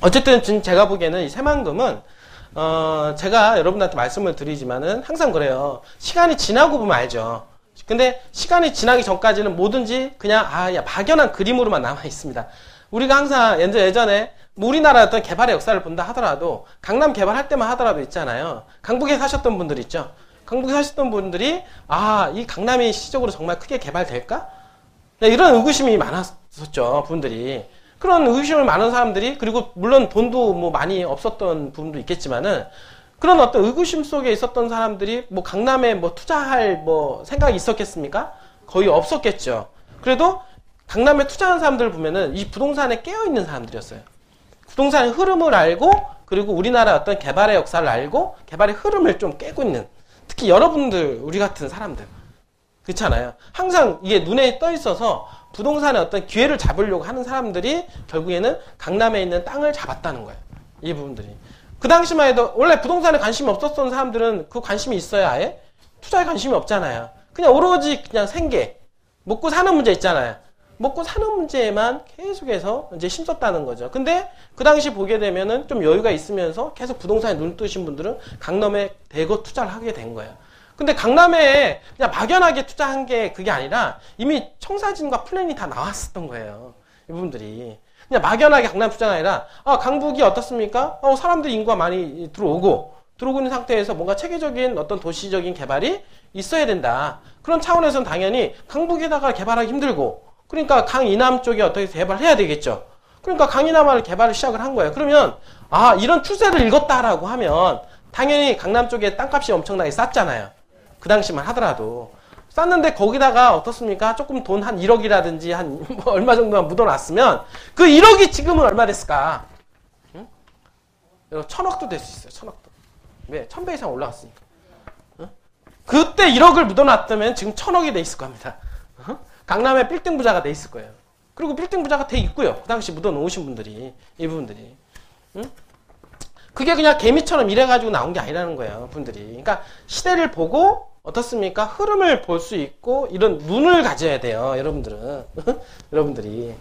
어쨌든 지금 제가 보기에는 이 새만금은 제가 여러분들한테 말씀을 드리지만은 항상 그래요. 시간이 지나고 보면 알죠. 근데 시간이 지나기 전까지는 뭐든지 그냥 막연한 그림으로만 남아 있습니다. 우리가 항상 예전에 뭐 우리나라 어떤 개발의 역사를 본다 하더라도 강남 개발할 때만 하더라도 있잖아요. 강북에 사셨던 분들 있죠. 강북에 사셨던 분들이 이 강남이 시적으로 정말 크게 개발될까? 이런 의구심이 많았었죠. 분들이. 그런 의구심을 많은 사람들이, 그리고 물론 돈도 뭐 많이 없었던 부분도 있겠지만은 그런 어떤 의구심 속에 있었던 사람들이 뭐 강남에 뭐 투자할 뭐 생각이 있었겠습니까? 거의 없었겠죠. 그래도 강남에 투자한 사람들을 보면은 이 부동산에 깨어있는 사람들이었어요. 부동산의 흐름을 알고, 그리고 우리나라 어떤 개발의 역사를 알고 개발의 흐름을 좀 깨고 있는, 특히 여러분들, 우리 같은 사람들 그렇잖아요. 항상 이게 눈에 떠 있어서 부동산의 어떤 기회를 잡으려고 하는 사람들이 결국에는 강남에 있는 땅을 잡았다는 거예요. 이 부분들이. 그 당시만 해도 원래 부동산에 관심이 없었던 사람들은 그 관심이 있어야 아예 투자에 관심이 없잖아요. 그냥 오로지 그냥 생계, 먹고 사는 문제 있잖아요. 먹고 사는 문제에만 계속해서 이제 힘썼다는 거죠. 근데 그 당시 보게 되면은 좀 여유가 있으면서 계속 부동산에 눈 뜨신 분들은 강남에 대거 투자를 하게 된 거예요. 근데 강남에 그냥 막연하게 투자한 게 그게 아니라 이미 청사진과 플랜이 다 나왔었던 거예요. 이분들이. 그냥 막연하게 강남 투자가 아니라, 강북이 어떻습니까? 사람들이 인구가 많이 들어오고 있는 상태에서 뭔가 체계적인 어떤 도시적인 개발이 있어야 된다. 그런 차원에서는 당연히 강북에다가 개발하기 힘들고, 그러니까 강이남 쪽에 어떻게 개발해야 되겠죠. 그러니까 강이남을 개발을 시작을 한 거예요. 그러면, 이런 추세를 읽었다라고 하면 당연히 강남 쪽에 땅값이 엄청나게 쌌잖아요. 그 당시만 하더라도. 쌌는데 거기다가 어떻습니까? 조금 돈 한 1억이라든지 한 뭐 얼마 정도만 묻어놨으면 그 1억이 지금은 얼마 됐을까? 응? 1000억도 될 수 있어요. 1000억도. 왜? 1000배 이상 올라갔으니까. 응? 그때 1억을 묻어놨다면 지금 1000억이 돼 있을 겁니다. 응? 강남에 빌딩 부자가 돼 있을 거예요. 그리고 빌딩 부자가 돼 있고요. 그 당시 묻어놓으신 분들이, 이 부분들이. 응? 그게 그냥 개미처럼 이래가지고 나온 게 아니라는 거예요. 분들이. 그러니까 시대를 보고 어떻습니까? 흐름을 볼 수 있고 이런 눈을 가져야 돼요. 여러분들은. 여러분들이.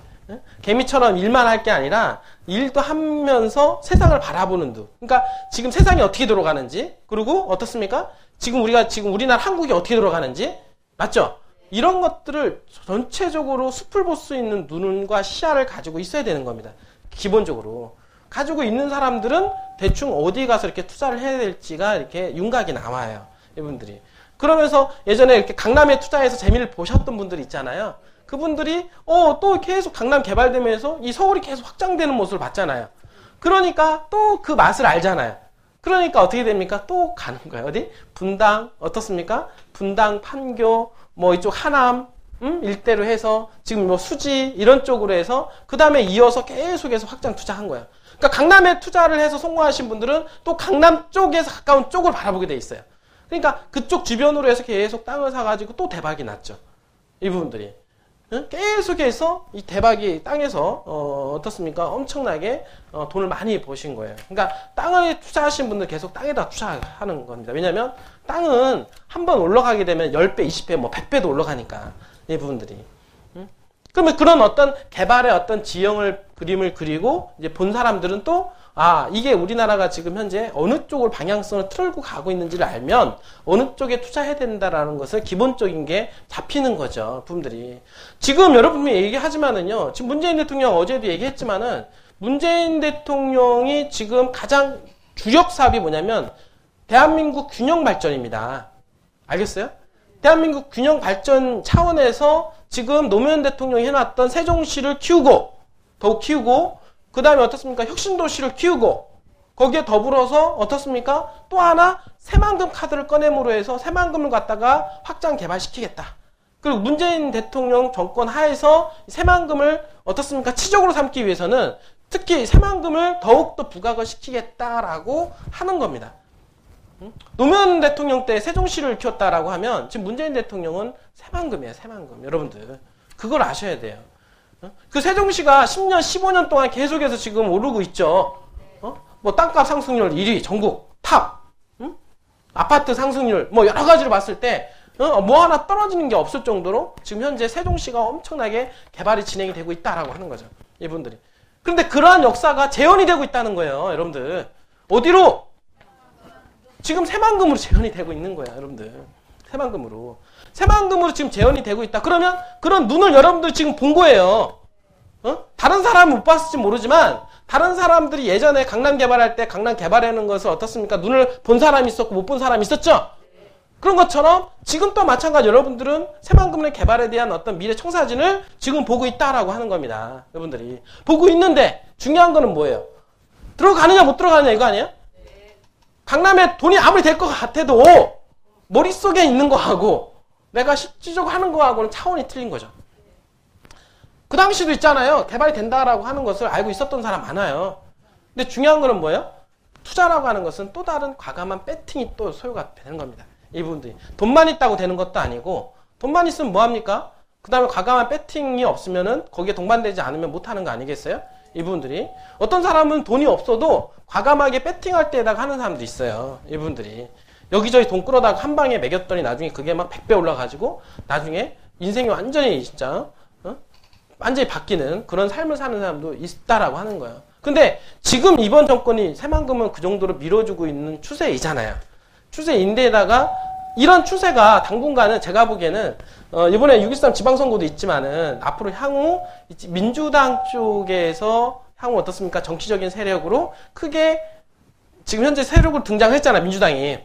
개미처럼 일만 할 게 아니라 일도 하면서 세상을 바라보는 눈. 그러니까 지금 세상이 어떻게 돌아가는지, 그리고 어떻습니까? 지금 우리나라 한국이 어떻게 돌아가는지, 맞죠? 이런 것들을 전체적으로 숲을 볼 수 있는 눈과 시야를 가지고 있어야 되는 겁니다. 기본적으로. 가지고 있는 사람들은 대충 어디 가서 이렇게 투자를 해야 될지가 이렇게 윤곽이 나와요. 이분들이. 그러면서 예전에 이렇게 강남에 투자해서 재미를 보셨던 분들이 있잖아요. 그분들이 또 계속 강남 개발되면서 이 서울이 계속 확장되는 모습을 봤잖아요. 그러니까 또 그 맛을 알잖아요. 그러니까 어떻게 됩니까? 또 가는 거예요. 어디? 분당 어떻습니까? 분당, 판교, 뭐 이쪽 하남 일대로 해서 지금 뭐 수지 이런 쪽으로 해서 그 다음에 이어서 계속해서 확장 투자한 거예요. 그러니까 강남에 투자를 해서 성공하신 분들은 또 강남 쪽에서 가까운 쪽을 바라보게 돼 있어요. 그러니까 그쪽 주변으로 해서 계속 땅을 사가지고 또 대박이 났죠. 이 부분들이. 계속해서 이 대박이 땅에서 어떻습니까? 엄청나게 돈을 많이 버신 거예요. 그러니까 땅을 투자하신 분들 계속 땅에다 투자하는 겁니다. 왜냐하면 땅은 한번 올라가게 되면 10배, 20배, 뭐 100배도 올라가니까 이 부분들이. 그러면 그런 어떤 개발의 어떤 지형을 그림을 그리고 이제 본 사람들은 또 이게 우리나라가 지금 현재 어느 쪽을 방향성을 틀고 가고 있는지를 알면 어느 쪽에 투자해야 된다라는 것을 기본적인 게 잡히는 거죠. 부분들이. 지금 여러분이 얘기하지만은요. 지금 문재인 대통령 어제도 얘기했지만은 문재인 대통령이 지금 가장 주력 사업이 뭐냐면 대한민국 균형 발전입니다. 알겠어요? 대한민국 균형 발전 차원에서 지금 노무현 대통령이 해놨던 세종시를 키우고 더욱 키우고 그 다음에 어떻습니까? 혁신도시를 키우고 거기에 더불어서 어떻습니까? 또 하나 새만금 카드를 꺼냄으로 해서 새만금을 갖다가 확장 개발시키겠다. 그리고 문재인 대통령 정권 하에서 새만금을 어떻습니까? 치적으로 삼기 위해서는 특히 새만금을 더욱더 부각을 시키겠다라고 하는 겁니다. 노무현 대통령 때 세종시를 키웠다라고 하면 지금 문재인 대통령은 새만금이에요. 새만금. 여러분들 그걸 아셔야 돼요. 그 세종시가 10년, 15년 동안 계속해서 지금 오르고 있죠. 뭐 땅값 상승률 1위, 전국 탑. 아파트 상승률 뭐 여러 가지로 봤을 때 뭐 하나 떨어지는 게 없을 정도로 지금 현재 세종시가 엄청나게 개발이 진행이 되고 있다라고 하는 거죠. 이분들이. 그런데 그러한 역사가 재현이 되고 있다는 거예요, 여러분들. 어디로? 지금 새만금으로 재현이 되고 있는 거야, 여러분들. 새만금으로. 새만금으로 지금 재현이 되고 있다. 그러면 그런 눈을 여러분들 지금 본 거예요. 다른 사람은 못 봤을지 모르지만 다른 사람들이 예전에 강남 개발할 때 강남 개발하는 것을 어떻습니까? 눈을 본 사람이 있었고 못 본 사람이 있었죠? 그런 것처럼 지금 또 마찬가지 여러분들은 새만금의 개발에 대한 어떤 미래 청사진을 지금 보고 있다라고 하는 겁니다. 여러분들이. 보고 있는데 중요한 거는 뭐예요? 들어가느냐 못 들어가느냐 이거 아니에요? 강남에 돈이 아무리 될 것 같아도 머릿속에 있는 거하고 내가 실질적으로 하는 거하고는 차원이 틀린 거죠. 그 당시도 있잖아요. 개발이 된다라고 하는 것을 알고 있었던 사람 많아요. 근데 중요한 거는 뭐예요? 투자라고 하는 것은 또 다른 과감한 배팅이 또 소요가 되는 겁니다. 이분들이. 돈만 있다고 되는 것도 아니고 돈만 있으면 뭐합니까? 그 다음에 과감한 배팅이 없으면은 거기에 동반되지 않으면 못하는 거 아니겠어요? 이분들이. 어떤 사람은 돈이 없어도 과감하게 배팅할 때에다가 하는 사람도 있어요. 이분들이. 여기저기 돈 끌어다가 한 방에 매겼더니 나중에 그게 막 100배 올라가지고 나중에 인생이 완전히 진짜 완전히 바뀌는 그런 삶을 사는 사람도 있다라고 하는 거예요. 근데 지금 이번 정권이 새만금은 그 정도로 밀어주고 있는 추세이잖아요. 추세인데다가 이런 추세가 당분간은 제가 보기에는 이번에 6.13 지방선거도 있지만은 앞으로 향후 민주당 쪽에서 향후 어떻습니까? 정치적인 세력으로 크게 지금 현재 세력으로 등장했잖아요. 민주당이.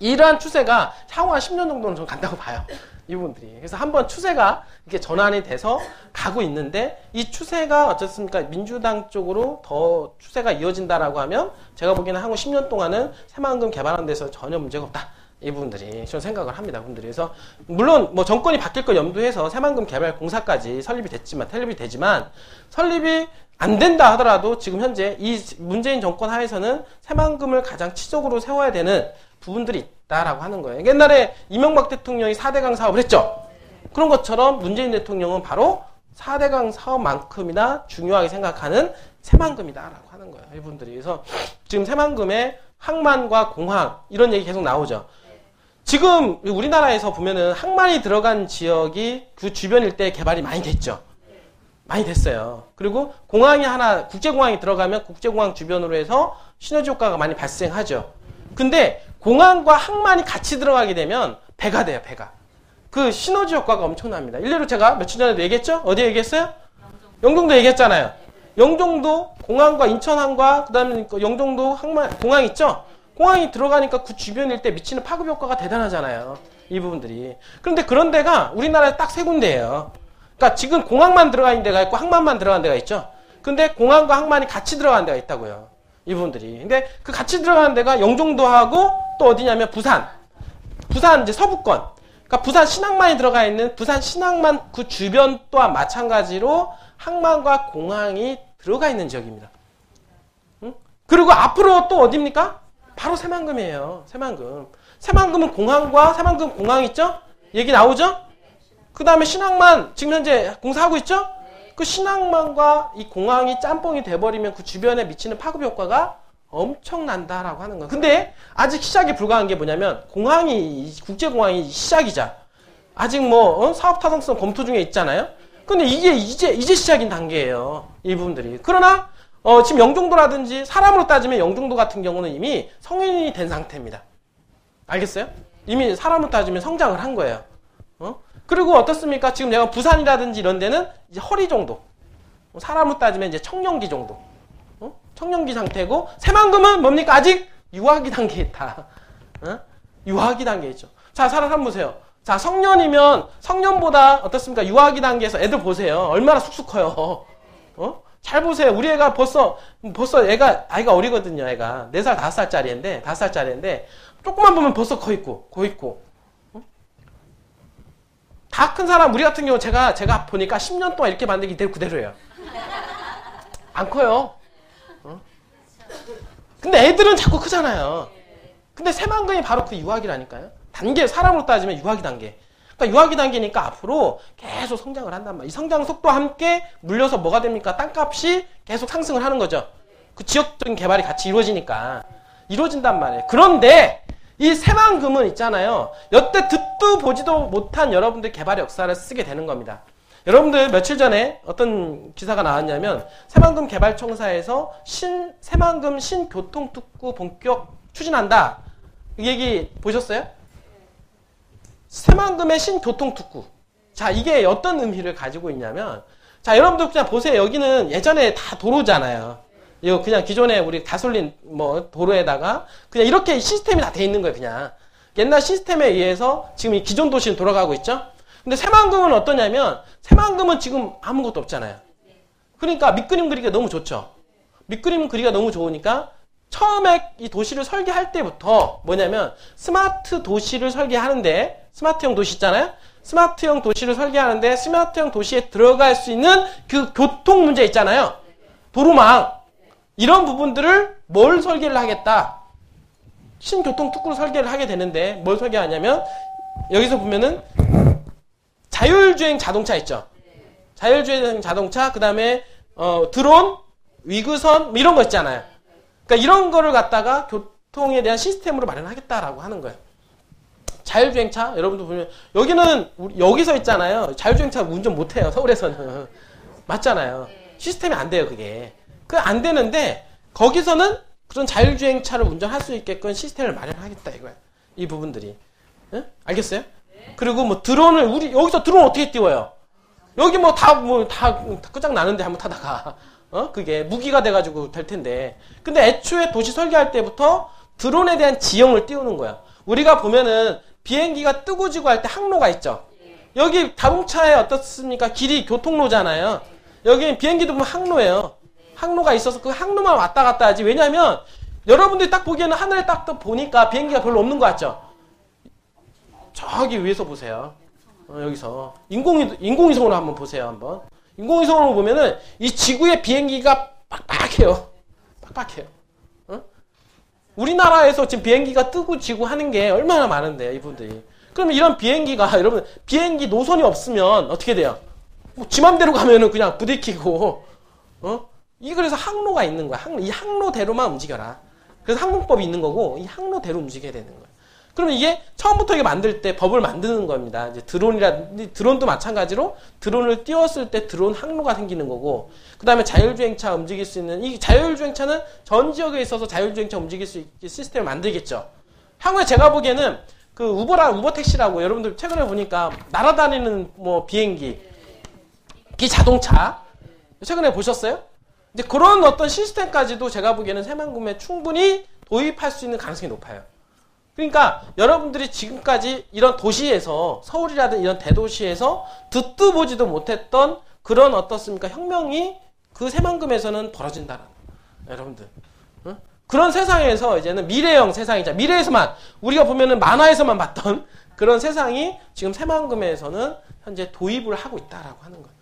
이러한 추세가 향후 한 10년 정도는 좀 간다고 봐요. 이분들이. 그래서 한번 추세가 이렇게 전환이 돼서 가고 있는데 이 추세가 어떻습니까? 민주당 쪽으로 더 추세가 이어진다라고 하면 제가 보기에는 향후 10년 동안은 새만금 개발하는 데서 전혀 문제가 없다. 이분들이 저는 생각을 합니다. 분들이. 그래서 물론 뭐 정권이 바뀔 걸 염두해서 새만금 개발 공사까지 설립이 되지만 설립이 안 된다 하더라도 지금 현재 이 문재인 정권 하에서는 새만금을 가장 치적으로 세워야 되는 부분들이 있다라고 하는 거예요. 옛날에 이명박 대통령이 4대강 사업을 했죠. 그런 것처럼 문재인 대통령은 바로 4대강 사업만큼이나 중요하게 생각하는 새만금이다라고 하는 거예요. 이분들이. 그래서 지금 새만금의 항만과 공항 이런 얘기 계속 나오죠. 지금 우리나라에서 보면은 항만이 들어간 지역이 그 주변 일대에 개발이 많이 됐죠. 많이 됐어요. 그리고 공항이 하나, 국제공항이 들어가면 국제공항 주변으로 해서 시너지 효과가 많이 발생하죠. 근데 공항과 항만이 같이 들어가게 되면 배가 돼요, 배가. 그 시너지 효과가 엄청납니다. 일례로 제가 며칠 전에도 얘기했죠? 어디 얘기했어요? 영종도 얘기했잖아요. 영종도 공항과 인천항과 그다음에 영종도 항만 공항 있죠? 공항이 들어가니까 그 주변 일대 미치는 파급 효과가 대단하잖아요. 이 부분들이. 그런데 그런 데가 우리나라에 딱 세 군데예요. 그러니까 지금 공항만 들어가 있는 데가 있고 항만만 들어간 데가 있죠. 근데 공항과 항만이 같이 들어간 데가 있다고요. 이 부분들이. 근데 그 같이 들어가는 데가 영종도하고 또 어디냐면 부산 이제 서부권. 그러니까 부산 신항만이 들어가 있는 부산 신항만 그 주변 또한 마찬가지로 항만과 공항이 들어가 있는 지역입니다. 응? 그리고 앞으로 또 어디입니까? 바로 새만금이에요. 새만금. 새만금은 공항과 새만금 공항 있죠? 얘기 나오죠? 그 다음에 신항만 지금 현재 공사하고 있죠? 그 신항만과 이 공항이 짬뽕이 돼버리면 그 주변에 미치는 파급 효과가 엄청난다라고 하는 거예요. 근데 아직 시작이 불가한 게 뭐냐면 공항이 국제공항이 시작이자 아직 뭐 사업 타당성 검토 중에 있잖아요. 근데 이게 이제 시작인 단계예요. 이 부분들이. 그러나 지금 영종도라든지 사람으로 따지면 영종도 같은 경우는 이미 성인이 된 상태입니다. 알겠어요? 이미 사람으로 따지면 성장을 한 거예요. 그리고 어떻습니까? 지금 내가 부산이라든지 이런 데는 이제 허리 정도. 사람으로 따지면 이제 청년기 정도. 청년기 상태고, 새만금은 뭡니까? 아직 유아기 단계에 있다. 유아기 단계에 있죠. 자, 사람 한번 보세요. 자, 성년이면, 성년보다 어떻습니까? 유아기 단계에서 애들 보세요. 얼마나 쑥쑥 커요. 잘 보세요. 우리 애가 벌써 아이가 어리거든요, 애가. 4살, 5살짜리인데, 조금만 보면 벌써 거 있고. 다 큰 사람, 우리 같은 경우 제가 보니까 10년 동안 이렇게 만들기 그대로예요. 안 커요. 근데 애들은 자꾸 크잖아요. 근데 새만금이 바로 그 유아기라니까요. 단계, 사람으로 따지면 유아기 단계. 그러니까 유아기 단계니까 앞으로 계속 성장을 한단 말이에요. 이 성장 속도와 함께 물려서 뭐가 됩니까? 땅값이 계속 상승을 하는 거죠. 그 지역적인 개발이 같이 이루어진단 말이에요. 그런데 이 새만금은 있잖아요. 여태 듣도 보지도 못한 여러분들 개발의 역사를 쓰게 되는 겁니다. 여러분들 며칠 전에 어떤 기사가 나왔냐면 새만금 개발청사에서 새만금 신교통특구 본격 추진한다. 이 얘기 보셨어요? 새만금의 신교통특구. 자, 이게 어떤 의미를 가지고 있냐면, 자, 여러분들 그냥 보세요. 여기는 예전에 다 도로잖아요. 이거 그냥 기존에 우리 가솔린 뭐 도로에다가 그냥 이렇게 시스템이 다 돼 있는 거예요, 그냥. 옛날 시스템에 의해서 지금 이 기존 도시는 돌아가고 있죠? 근데 새만금은 어떠냐면, 새만금은 지금 아무것도 없잖아요. 그러니까 밑그림 그리기가 너무 좋죠. 밑그림 그리기가 너무 좋으니까 처음에 이 도시를 설계할 때부터 뭐냐면 스마트 도시를 설계하는데, 스마트형 도시 있잖아요? 스마트형 도시를 설계하는데 스마트형 도시에 들어갈 수 있는 그 교통 문제 있잖아요. 도로망. 이런 부분들을 뭘 설계를 하겠다. 신교통특구로 설계를 하게 되는데 뭘 설계하냐면 여기서 보면은 자율주행 자동차 있죠. 자율주행 자동차, 그 다음에 드론, 위그선 뭐 이런 거 있잖아요. 그러니까 이런 거를 갖다가 교통에 대한 시스템으로 마련하겠다라고 하는 거예요. 자율주행차 여러분들 보면 여기는 여기서 있잖아요. 자율주행차 운전 못해요. 서울에서는. 맞잖아요. 시스템이 안 돼요. 그게. 안 되는데 거기서는 그런 자율주행차를 운전할 수 있게끔 시스템을 마련하겠다 이거야. 이 부분들이. 응? 알겠어요? 그리고 뭐 드론을 여기서 드론 어떻게 띄워요? 여기 다 끝장나는데 한번 타다가 그게 무기가 돼가지고 될 텐데. 근데 애초에 도시 설계할 때부터 드론에 대한 지형을 띄우는 거야. 우리가 보면은 비행기가 뜨고 지고 할 때 항로가 있죠. 여기 자동차에 어떻습니까? 길이 교통로잖아요. 여기 비행기도 보면 항로예요. 항로가 있어서 그 항로만 왔다 갔다 하지. 왜냐면 여러분들이 딱 보기에는 하늘에 딱 보니까 비행기가 별로 없는 것 같죠? 저기 위에서 보세요. 여기서 인공위성으로 한번 보세요. 한번 인공위성으로 보면은 이 지구의 비행기가 빡빡해요. 빡빡해요. 우리나라에서 지금 비행기가 뜨고 지고 하는 게 얼마나 많은데 이분들이. 그러면 이런 비행기가 여러분 비행기 노선이 없으면 어떻게 돼요? 뭐 지 맘대로 가면은 그냥 부딪히고 그래서 항로가 있는 거야. 이 항로대로만 움직여라. 그래서 항공법이 있는 거고 이 항로대로 움직여야 되는 거야. 그러면 이게 처음부터 이게 만들 때 법을 만드는 겁니다. 이제 드론도 마찬가지로 드론을 띄웠을 때 드론 항로가 생기는 거고, 그 다음에 자율주행차 움직일 수 있는, 이 자율주행차는 전 지역에 있어서 자율주행차 움직일 수 있게 시스템을 만들겠죠. 향후에 제가 보기에는 그 우버 택시라고 여러분들 최근에 보니까 날아다니는 뭐 비행기, 기자동차 최근에 보셨어요? 이제 그런 어떤 시스템까지도 제가 보기에는 새만금에 충분히 도입할 수 있는 가능성이 높아요. 그러니까 여러분들이 지금까지 이런 도시에서 서울이라든 이런 대도시에서 듣도 보지도 못했던 그런 어떻습니까? 혁명이 그 새만금에서는 벌어진다는 거예요. 여러분들. 그런 세상에서 이제는 미래형 세상이자 미래에서만 우리가 보면은 만화에서만 봤던 그런 세상이 지금 새만금에서는 현재 도입을 하고 있다라고 하는 거예요.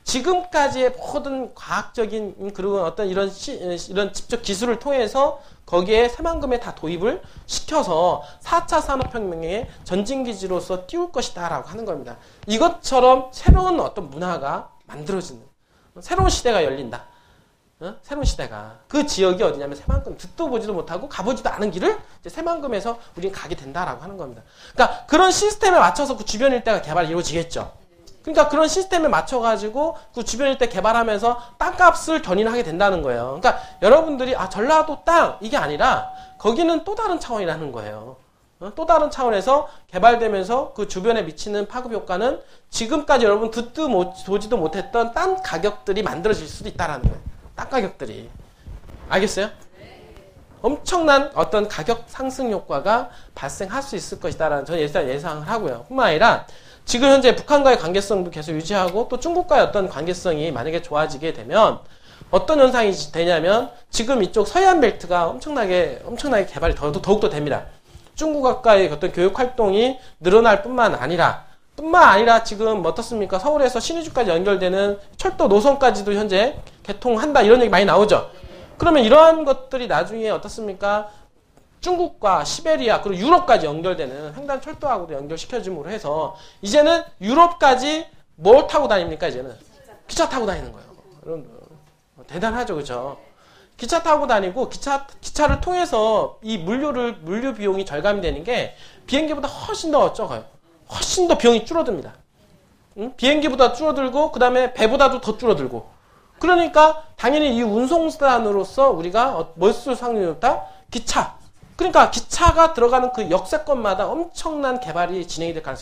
지금까지의 모든 과학적인 그리고 어떤 이런 직접 기술을 통해서 거기에 새만금에 다 도입을 시켜서 4차 산업혁명의 전진기지로서 띄울 것이다 라고 하는 겁니다. 이것처럼 새로운 어떤 문화가 만들어지는 새로운 시대가 열린다. 새로운 시대가. 그 지역이 어디냐면 새만금. 듣도 보지도 못하고 가보지도 않은 길을 이제 새만금에서 우리는 가게 된다라고 하는 겁니다. 그러니까 그런 시스템에 맞춰서 그 주변 일대가 개발이 이루어지겠죠. 그러니까 그런 시스템에 맞춰가지고 그 주변 일대 개발하면서 땅값을 견인하게 된다는 거예요. 그러니까 여러분들이 전라도 땅 이게 아니라 거기는 또 다른 차원이라는 거예요. 또 다른 차원에서 개발되면서 그 주변에 미치는 파급 효과는 지금까지 여러분 듣도 보지도 못했던 땅 가격들이 만들어질 수도 있다라는 거예요. 땅 가격들이. 알겠어요? 엄청난 어떤 가격 상승 효과가 발생할 수 있을 것이다라는 저는 일단 예상을 하고요. 뿐만 아니라 지금 현재 북한과의 관계성도 계속 유지하고 또 중국과의 어떤 관계성이 만약에 좋아지게 되면 어떤 현상이 되냐면 지금 이쪽 서해안 벨트가 엄청나게 개발이 더욱더 됩니다. 중국과의 어떤 교육 활동이 늘어날 뿐만 아니라 지금 어떻습니까? 서울에서 신의주까지 연결되는 철도 노선까지도 현재 개통한다 이런 얘기 많이 나오죠. 그러면 이러한 것들이 나중에 어떻습니까? 중국과 시베리아 그리고 유럽까지 연결되는 횡단 철도하고도 연결시켜줌으로 해서 이제는 유럽까지 뭘 타고 다닙니까? 이제는 기차 타고 다니는 거예요. 여러분들 대단하죠, 그렇죠? 기차 타고 다니고 기차를 통해서 이 물류 비용이 절감이 되는 게 비행기보다 훨씬 더 적어요. 훨씬 더 비용이 줄어듭니다. 비행기보다 줄어들고 그다음에 배보다도 더 줄어들고. 그러니까 당연히 이 운송수단으로서 우리가 뭘 쓸 확률이 높다? 기차. 그러니까 기차가 들어가는 그 역세권마다 엄청난 개발이 진행이 될 가능성이